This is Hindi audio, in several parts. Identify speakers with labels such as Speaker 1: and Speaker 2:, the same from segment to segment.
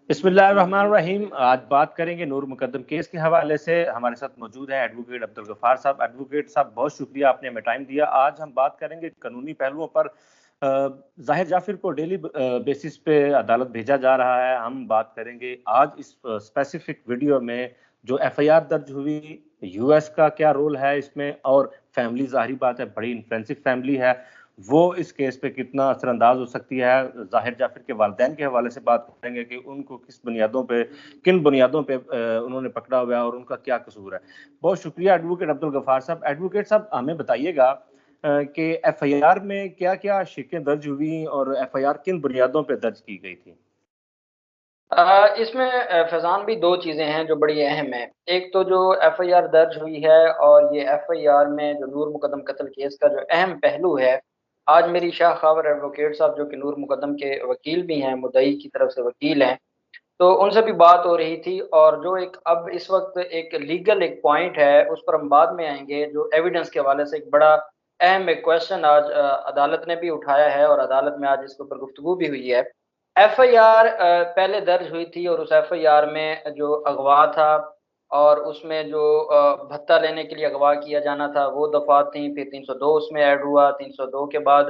Speaker 1: बिस्मिल्लाहिर्रहमानिर्रहीम। आज बात करेंगे नूर मुकद्दम केस के हवाले से। हमारे साथ मौजूद है एडवोकेट अब्दुल गफ्फार साहब। एडवोकेट साहब, बहुत शुक्रिया, आपने हमें टाइम दिया। आज हम बात करेंगे कानूनी पहलुओं पर। जाहिर जाफिर को डेली बेसिस पे अदालत भेजा जा रहा है। हम बात करेंगे आज इस स्पेसिफिक वीडियो में जो एफआईआर दर्ज हुई, यूएस का क्या रोल है इसमें, और फैमिली, जाहिर बात है बड़ी इन्फ्लुएंसिव फैमिली है, वो इस केस पे कितना असरअंदाज हो सकती है। जाहिर जाफिर के वालिदैन के हवाले से बात करेंगे कि उनको किन बुनियादों पे उन्होंने पकड़ा हुआ है और उनका क्या कसूर है। बहुत शुक्रिया एडवोकेट अब्दुल गफ्फार साहब। एडवोकेट साहब, हमें बताइएगा कि एफआईआर में क्या क्या शिकें दर्ज हुई और एफआईआर किन बुनियादों पे दर्ज की गई थी।
Speaker 2: इसमें फैज़ान भी 2 चीज़ें हैं जो बड़ी अहम हैं। एक तो जो एफ़आईआर दर्ज हुई है और ये एफ़आईआर में जो नूर मुकद्दम कत्ल केस का जो अहम पहलू है, आज मेरी शाह ख़ावर एडवोकेट साहब जो कि नूर मुकद्दम के वकील भी हैं, मुद्दई की तरफ से वकील हैं, तो उनसे भी बात हो रही थी। और जो एक अब इस वक़्त एक लीगल एक पॉइंट है, उस पर हम बाद में आएँगे, जो एविडेंस के हवाले से एक बड़ा अहम एक क्वेश्चन आज अदालत ने भी उठाया है और अदालत में आज इसके ऊपर गुफ्तगू भी हुई है। एफआईआर पहले दर्ज हुई थी और उस एफआईआर में जो अगवा था और उसमें जो भत्ता लेने के लिए अगवा किया जाना था वो दफ़ात थी। फिर 302 उसमें ऐड हुआ। 302 के बाद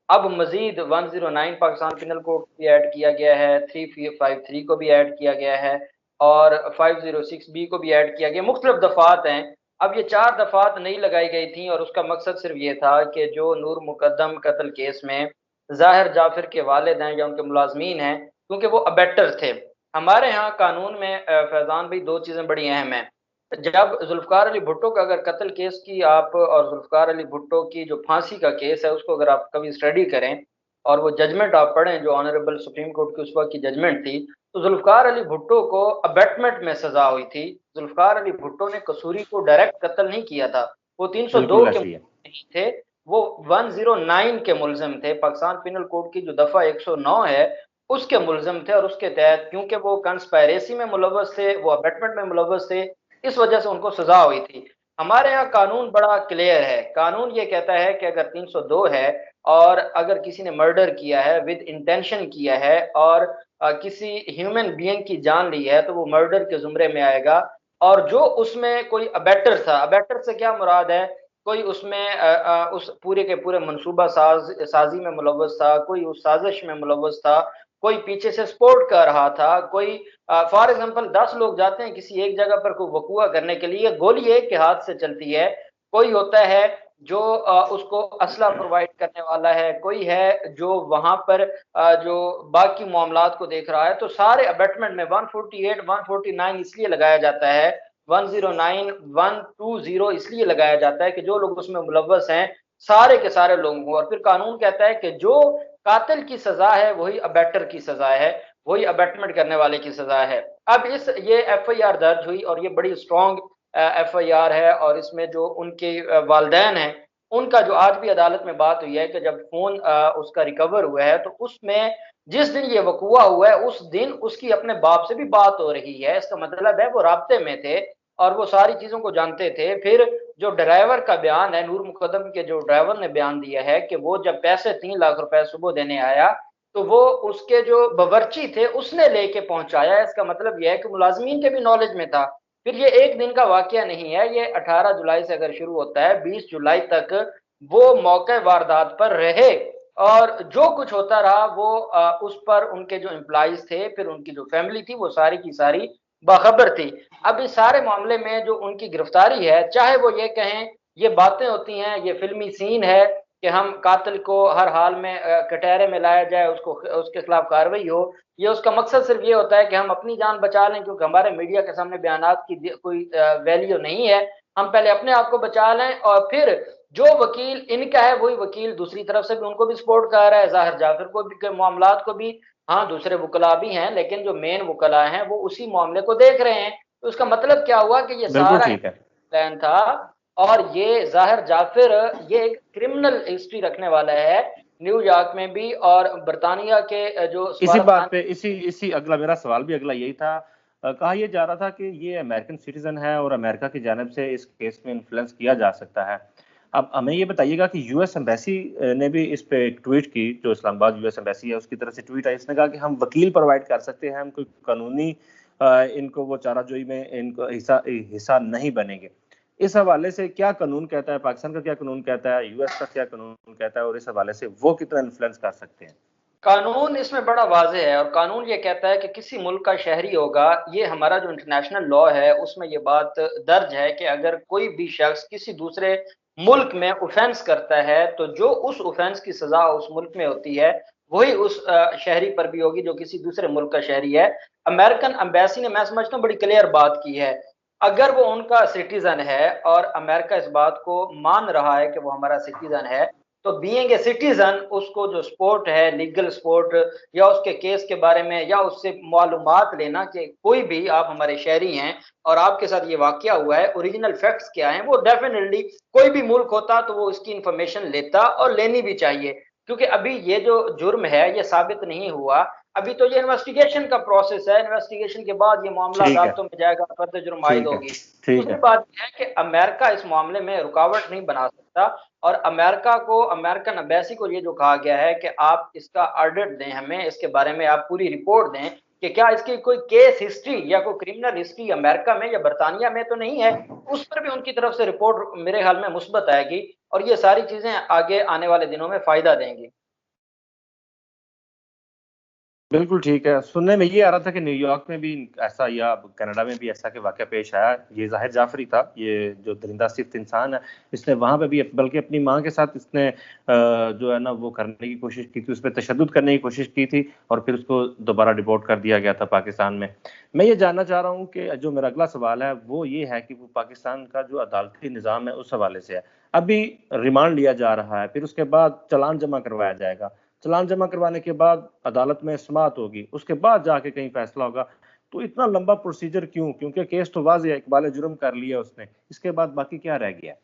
Speaker 2: अब मज़ीद 109 पाकिस्तान पिनल कोड को भी ऐड किया गया है, 353 को भी ऐड किया गया है और 506 बी को भी ऐड किया गया। मुख्तलिफ दफ़ात हैं। अब ये 4 दफ़ात नहीं लगाई गई थी और उसका मकसद सिर्फ ये था कि जो नूर मुकद्दम कत्ल केस में ज़ाहिर जाफ़िर के वालिद हैं या उनके मुलाज़मीन हैं, क्योंकि वो अबेटर थे। हमारे यहाँ कानून में फैज़ान भाई 2 चीज़ें बड़ी अहम हैं। जब ज़ुल्फ़िकार अली भुट्टो का अगर कत्ल केस की आप और ज़ुल्फ़िकार अली भुट्टो की जो फांसी का केस है उसको अगर आप कभी स्टडी करें और वो जजमेंट आप पढ़ें जो ऑनरेबल सुप्रीम कोर्ट की उस वक़्त की जजमेंट थी, तो ज़ुल्फ़िकार अली भुट्टो को अबैटमेंट में सज़ा हुई थी। ज़ुल्फ़िकार अली भुट्टो ने कसूरी को डायरेक्ट कत्ल नहीं किया था। वो 302
Speaker 1: बिल्कुल
Speaker 2: के
Speaker 1: ऐसी है।
Speaker 2: नहीं थे, वो 109 के मुल्ज़िम थे। पाकिस्तान पिनल कोड की जो दफ़ा 109 है, उसके मुल्ज़िम थे और उसके तहत क्योंकि वो कंस्पायरेसी में मुलव्वस थे, वो अबैटमेंट में मुलव्वस थे, इस वजह से उनको सज़ा हुई थी। हमारे यहाँ कानून बड़ा क्लियर है। कानून ये कहता है कि अगर 302 है और अगर किसी ने मर्डर किया है, विद इंटेंशन किया है और किसी ह्यूमन बीइंग की जान ली है, तो वो मर्डर के ज़ुमरे में आएगा। और जो उसमें कोई अबैटर था, अबैटर से क्या मुराद है, कोई उसमें उस पूरे के पूरे मंसूबा साज़ी में मुलव्वस था, कोई उस साज़िश में मुलव्वस था, कोई पीछे से सपोर्ट कर रहा था, कोई फॉर एग्ज़ाम्पल 10 लोग जाते हैं किसी एक जगह पर कोई वक़ूआ करने के लिए, गोली एक के हाथ से चलती है। कोई होता है जो उसको असला प्रोवाइड करने वाला है, कोई है जो वहाँ पर जो बाकी मामलात को देख रहा है। तो सारे अबैटमेंट में 148, 149 इसलिए लगाया जाता है, 109, 120 इसलिए लगाया जाता है कि जो लोग उसमें मुलव्वस हैं, सारे के सारे लोगों को। और फिर कानून कहता है कि जो कातिल की सज़ा है, वही अबैटर की सज़ा है, वही अबैटमेंट करने वाले की सज़ा है। अब ये एफआईआर दर्ज हुई और ये बड़ी स्ट्रॉन्ग एफआईआर है और इसमें जो उनके वालिदैन हैं, उनका जो आज भी अदालत में बात हुई है कि जब फ़ोन उसका रिकवर हुआ है, तो उसमें जिस दिन ये वक़ूआ हुआ है, उस दिन उसकी अपने बाप से भी बात हो रही है। इसका मतलब है वो राब्ते में थे और वो सारी चीज़ों को जानते थे। फिर जो ड्राइवर का बयान है, नूर मुकद्दम के जो ड्राइवर ने बयान दिया है कि वो जब पैसे 3 लाख रुपए सुबह देने आया, तो वो उसके जो बावर्ची थे, उसने लेके पहुँचाया। इसका मतलब ये है कि मुलाज़मीन के भी नॉलेज में था। फिर ये एक दिन का वाक़या नहीं है, ये 18 जुलाई से अगर शुरू होता है, 20 जुलाई तक वो मौके वारदात पर रहे और जो कुछ होता रहा वो उस पर उनके जो एम्प्लॉइज़ थे, फिर उनकी जो फैमिली थी, वो सारी की सारी बाखबर थी। अब इस सारे मामले में जो उनकी गिरफ्तारी है, चाहे वो ये कहें, ये बातें होती हैं, ये फ़िल्मी सीन है कि हम कातिल को हर हाल में कटहरे में लाया जाए, उसको उसके खिलाफ कार्रवाई हो। ये उसका मकसद सिर्फ ये होता है कि हम अपनी जान बचा लें, क्योंकि हमारे मीडिया के सामने बयानात की कोई वैल्यू नहीं है। हम पहले अपने आप को बचा लें और फिर जो वकील इनका है, वही वकील दूसरी तरफ से भी उनको भी सपोर्ट कर रहा है, ज़ाहिर जाफिर को भी के मामलात को भी। हाँ, दूसरे वकला भी हैं, लेकिन जो मेन वकला हैं वो उसी मामले को देख रहे हैं। तो उसका मतलब क्या हुआ कि ये
Speaker 1: बिल्कुल
Speaker 2: सारा
Speaker 1: ठीक है।
Speaker 2: प्लान था और ये ज़ाहिर जाफिर ये एक क्रिमिनल हिस्ट्री रखने वाला है, न्यूयॉर्क में भी और बरतानिया के जो
Speaker 1: इसी
Speaker 2: सफारत
Speaker 1: बात
Speaker 2: खान।
Speaker 1: पे इसी इसी अगला मेरा सवाल भी अगला यही था। कहा यह जा रहा था कि ये अमेरिकन सिटीजन है और अमेरिका की जानिब से इस केस में इन्फ्लुएंस किया जा सकता है। अब हमें ये बताइएगा कि यूएस एम्बेसी ने भी इस पे एक ट्वीट की, जो इस्लामाबाद यूएस एम्बेसी है उसकी तरफ से ट्वीट आई, इसने कहा कि हम वकील प्रोवाइड कर सकते हैं, हम कोई कानूनी इनको वो चाराजोई में इनको हिस्सा हिस्सा नहीं बनेंगे। इस हवाले से क्या कानून कहता है, पाकिस्तान का क्या कानून कहता है, यूएस का क्या कानून कहता है, और इस हवाले से वो कितना इन्फ्लुएंस कर सकते हैं?
Speaker 2: कानून इसमें बड़ा वाज़ेह है और कानून ये कहता है कि किसी मुल्क का शहरी होगा, ये हमारा जो इंटरनेशनल लॉ है उसमें ये बात दर्ज है कि अगर कोई भी शख्स किसी दूसरे मुल्क में ऑफेंस करता है, तो जो उस ऑफेंस की सज़ा उस मुल्क में होती है, वही उस शहरी पर भी होगी जो किसी दूसरे मुल्क का शहरी है। अमेरिकन एम्बेसी ने, मैं समझता हूँ, बड़ी क्लियर बात की है। अगर वो उनका सिटीज़न है और अमेरिका इस बात को मान रहा है कि वो हमारा सिटीज़न है, तो बीइंग ए सिटीजन उसको जो सपोर्ट है, लीगल सपोर्ट या उसके केस के बारे में या उससे मालूमात लेना कि कोई भी आप हमारे शहरी हैं और आपके साथ ये वाकया हुआ है, ओरिजिनल फैक्ट्स क्या हैं, वो डेफिनेटली कोई भी मुल्क होता तो वो इसकी इंफॉर्मेशन लेता और लेनी भी चाहिए। क्योंकि अभी ये जो जुर्म है ये साबित नहीं हुआ, अभी तो ये इन्वेस्टिगेशन का प्रोसेस है, इन्वेस्टिगेशन के बाद ये मामला
Speaker 1: ठीक है,
Speaker 2: अदालतों में जाएगा, फर्द जुर्म आयद
Speaker 1: ठीक है,
Speaker 2: होगी।
Speaker 1: ठीक
Speaker 2: दूसरी
Speaker 1: है।
Speaker 2: बात यह है कि अमेरिका इस मामले में रुकावट नहीं बना सकता और अमेरिका को, अमेरिकन एम्बेसी को ये जो कहा गया है कि आप इसका ऑडिट दें, हमें इसके बारे में आप पूरी रिपोर्ट दें कि क्या इसकी कोई केस हिस्ट्री या कोई क्रिमिनल हिस्ट्री अमेरिका में या बरतानिया में तो नहीं है, उस पर भी उनकी तरफ से रिपोर्ट मेरे ख्याल में मुस्बत आएगी और ये सारी चीजें आगे आने वाले दिनों में फायदा देंगी।
Speaker 1: बिल्कुल ठीक है। सुनने में ये आ रहा था कि न्यूयॉर्क में भी ऐसा, या कनाडा में भी ऐसा के वाक़या पेश आया। ये ज़ाहिर जाफ़री था, ये जो दरिंदा सिफ्त इंसान है, इसने वहाँ पे भी बल्कि अपनी माँ के साथ इसने जो है ना वो करने की कोशिश की थी, उस पे तशद्दुद करने की कोशिश की थी और फिर उसको दोबारा डिपोर्ट कर दिया गया था पाकिस्तान में। मैं ये जानना चाह रहा हूँ कि जो मेरा अगला सवाल है वो ये है कि वो पाकिस्तान का जो अदालती निज़ाम है उस हवाले से है। अभी रिमांड लिया जा रहा है, फिर उसके बाद चालान जमा करवाया जाएगा। चालान जमा करवाने के बाद अदालत में समाअत होगी, उसके बाद जाके कहीं फैसला होगा। तो इतना लंबा प्रोसीजर क्यों? क्योंकि केस तो वाज़ेह है, इकबाल जुर्म कर लिया उसने, इसके बाद बाकी क्या रह गया?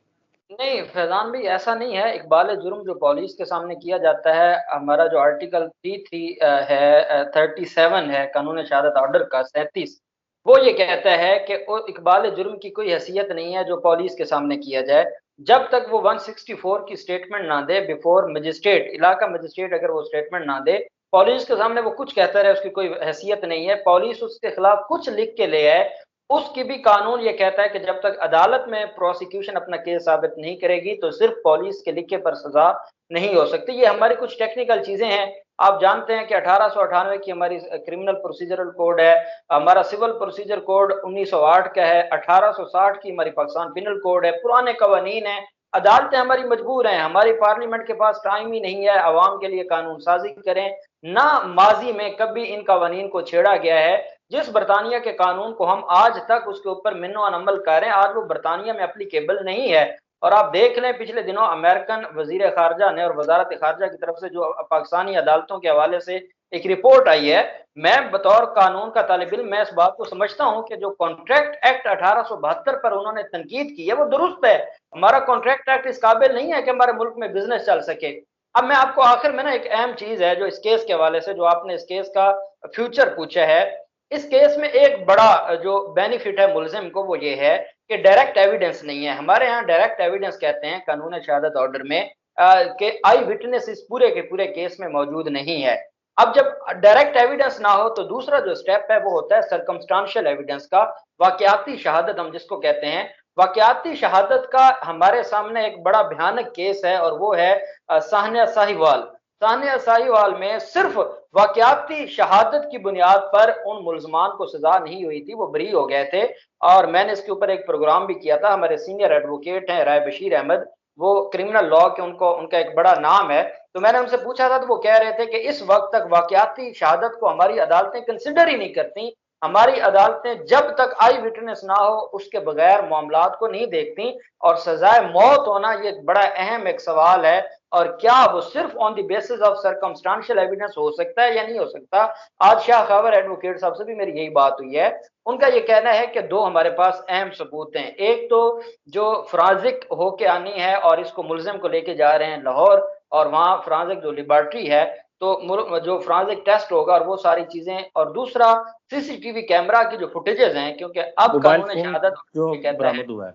Speaker 2: नहीं, फैज़ान भाई, ऐसा नहीं है। इक़बाल जुर्म जो पुलिस के सामने किया जाता है, हमारा जो आर्टिकल 33 है, 37 है कानून शहादत ऑर्डर का 37, वो ये कहता है कि वो इक़बाल जुर्म की कोई हैसियत नहीं है जो पुलिस के सामने किया जाए। जब तक वो 164 की स्टेटमेंट ना दे बिफोर मजिस्ट्रेट, इलाका मजिस्ट्रेट अगर वो स्टेटमेंट ना दे, पुलिस के सामने वो कुछ कहता रहे, उसकी कोई हैसियत नहीं है। पुलिस उसके खिलाफ कुछ लिख के ले आए, उसकी भी कानून ये कहता है कि जब तक अदालत में प्रोसिक्यूशन अपना केस साबित नहीं करेगी तो सिर्फ पुलिस के लिखे पर सजा नहीं हो सकती। ये हमारी कुछ टेक्निकल चीजें हैं। आप जानते हैं कि 1898 की हमारी क्रिमिनल प्रोसीजरल कोड है, हमारा सिविल प्रोसीजर कोड 1908 का है, 1860 की हमारी पाकिस्तान पिनल कोड है, पुराने कवानीन है। अदालतें हमारी मजबूर हैं, हमारी पार्लियामेंट के पास टाइम ही नहीं है अवाम के लिए कानून साजी करें, ना माजी में कभी इन कवानीन को छेड़ा गया है। जिस बरतानिया के कानून को हम आज तक उसके ऊपर मिन्नो अमल कर रहे हैं, आज वो बरतानिया में एप्लीकेबल नहीं है। और आप देख लें, पिछले दिनों अमेरिकन वजीर खारजा ने और वजारत खारजा की तरफ से जो पाकिस्तानी अदालतों के हवाले से एक रिपोर्ट आई है, मैं बतौर कानून का तालिब इल्म मैं इस बात को समझता हूं कि जो कॉन्ट्रैक्ट एक्ट 1872 पर उन्होंने तनकीद की है वो दुरुस्त है। हमारा कॉन्ट्रैक्ट एक्ट इस काबिल नहीं है कि हमारे मुल्क में बिजनेस चल सके। अब मैं आपको आखिर में ना, एक अहम चीज है जो इस केस के हवाले से, जो आपने इस केस का फ्यूचर पूछा है, इस केस में एक बड़ा जो बेनिफिट है मुलजिम को, वो ये है कि डायरेक्ट एविडेंस नहीं है। हमारे यहाँ डायरेक्ट एविडेंस कहते हैं कानून शहादत ऑर्डर में कि आई विटनेस इस पूरे के पूरे केस में मौजूद नहीं है। अब जब डायरेक्ट एविडेंस ना हो तो दूसरा जो स्टेप है वो होता है सर्कमस्टांशियल एविडेंस का, वाकयाती शहादत हम जिसको कहते हैं। वाकयाती शहादत का हमारे सामने एक बड़ा भयानक केस है और वो है साहनिया साहिवाल। साहनिया साहिवाल में सिर्फ वाकयाती शहादत की बुनियाद पर उन मुलजमान को सजा नहीं हुई थी, वो बरी हो गए थे। और मैंने इसके ऊपर एक प्रोग्राम भी किया था। हमारे सीनियर एडवोकेट हैं राय बशीर अहमद, वो क्रिमिनल लॉ के, उनको उनका एक बड़ा नाम है। तो मैंने उनसे पूछा था तो वो कह रहे थे कि इस वक्त तक वाकयाती शहादत को हमारी अदालतें कंसिडर ही नहीं करती। हमारी अदालतें जब तक आई विटनेस ना हो उसके बगैर मामलात को नहीं देखती। और सजाए मौत होना ये बड़ा अहम एक सवाल है, और क्या वो सिर्फ on the basis of circumstantial evidence हो सकता है या नहीं हो सकता। आज शाह खबर एडवोकेट साहब से भी मेरी यही बात हुई है। उनका ये कहना है कि दो हमारे पास अहम सबूत हैं। एक तो जो फ्रांजिक होके आनी है और इसको मुलजिम को लेके जा रहे हैं लाहौर, और वहाँ फ्रांजिक जो लिबर्टी है, तो जो फ्रांजिक टेस्ट होगा और वो सारी चीजें, और दूसरा सीसीटीवी कैमरा की जो फुटेजेस हैं, क्योंकि अब
Speaker 1: मोबाइल
Speaker 2: कानून
Speaker 1: फोन
Speaker 2: शहादत
Speaker 1: जो
Speaker 2: ये कहता है।
Speaker 1: बरामद हुआ है।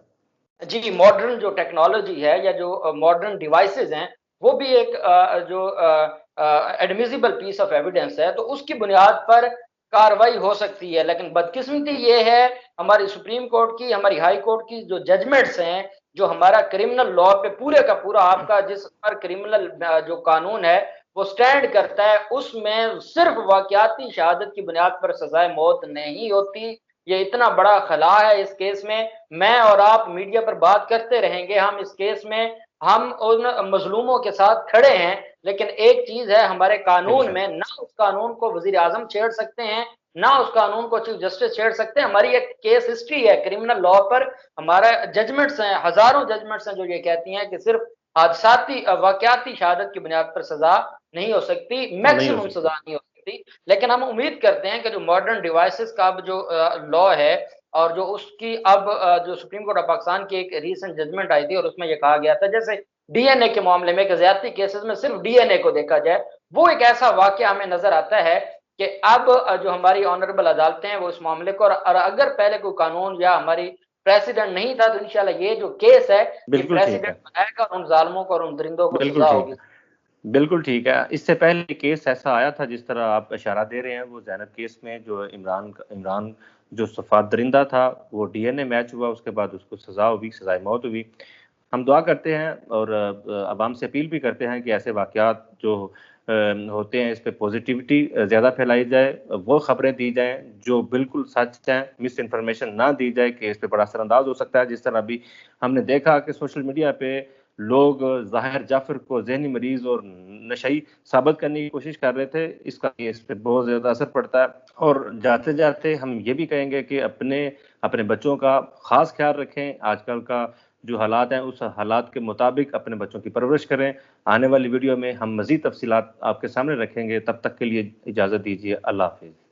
Speaker 2: जी, मॉडर्न जो टेक्नोलॉजी है या जो मॉडर्न डिवाइसेज़ हैं, वो भी एक जो एडमिसिबल पीस ऑफ एविडेंस है, तो उसकी बुनियाद पर कार्रवाई हो सकती है। लेकिन बदकिस्मती ये है, हमारी सुप्रीम कोर्ट की, हमारी हाई कोर्ट की जो जजमेंट्स हैं, जो हमारा क्रिमिनल लॉ पे पूरे का पूरा आपका जिस पर क्रिमिनल जो कानून है, वो स्टैंड करता है, उसमें सिर्फ वाक़याती शहादत की बुनियाद पर सज़ाए मौत नहीं होती। ये इतना बड़ा खला है इस केस में। मैं और आप मीडिया पर बात करते रहेंगे, हम इस केस में हम उन मजलूमों के साथ खड़े हैं, लेकिन एक चीज है हमारे कानून
Speaker 1: बेशक।
Speaker 2: में, ना उस कानून को वजीर आजम छेड़ सकते हैं, ना उस कानून को चीफ जस्टिस छेड़ सकते हैं। हमारी एक केस हिस्ट्री है क्रिमिनल लॉ पर, हमारा जजमेंट्स हैं, हजारों जजमेंट्स हैं जो ये कहती हैं कि सिर्फ हादसाती वाकयाती शहादत की बुनियाद पर सजा नहीं हो सकती,
Speaker 1: नहीं हो
Speaker 2: मैक्सिमम
Speaker 1: सकती।
Speaker 2: सजा नहीं हो सकती। लेकिन हम उम्मीद करते हैं कि जो मॉडर्न डिवाइसेस का अब जो लॉ है, और जो उसकी अब जो सुप्रीम कोर्ट ऑफ पाकिस्तान की एक रीसेंट जजमेंट आई थी और उसमें ये कहा गया था, जैसे डीएनए के मामले में ज्यादती केसेस में सिर्फ डीएनए को देखा जाए, वो एक ऐसा वाकया हमें नजर आता है कि अब जो हमारी ऑनरेबल अदालतें हैं वो इस मामले को, और अगर पहले कोई कानून या हमारी प्रेसिडेंट नहीं था, तो इंशाल्लाह ये जो केस है ये
Speaker 1: बिल्कुल ठीक
Speaker 2: प्रेसिडेंट
Speaker 1: है।
Speaker 2: बनाएगा और उन जालिमों को और उन दरिंदों को
Speaker 1: बिल्कुल
Speaker 2: सजा
Speaker 1: ठीक
Speaker 2: होगी।
Speaker 1: है। बिल्कुल ठीक है। इससे पहले केस ऐसा आया था जिस तरह आप इशारा दे रहे हैं, वो ज़ैनब केस में जो इमरान जो सफ़ात दरिंदा था, वो डीएनए मैच हुआ, उसके बाद उसको सज़ा हुई, सज़ाए मौत हुई। हम दुआ करते हैं और अवाम से अपील भी करते हैं कि ऐसे वाक़यात जो होते हैं, इस पे पॉज़िटिविटी ज़्यादा फैलाई जाए, वो ख़बरें दी जाएँ जो बिल्कुल सच हैं, मिस इन्फॉर्मेशन ना दी जाए कि इस पे बड़ा असरअंदाज़ हो सकता है। जिस तरह अभी हमने देखा कि सोशल मीडिया पे लोग ज़ाहिर जाफ़र को ज़हनी मरीज़ और नशई साबित करने की कोशिश कर रहे थे। इसका इस पे बहुत ज़्यादा असर पड़ता है और जाते-जाते हम ये भी कहेंगे कि अपने अपने बच्चों का ख़ास ख़्याल रखें। आजकल का जो हालात हैं, उस हालात के मुताबिक अपने बच्चों की परवरिश करें। आने वाली वीडियो में हम मज़ीद तफ़सीलात आपके सामने रखेंगे। तब तक के लिए इजाज़त दीजिए। अल्लाह हाफ़िज़।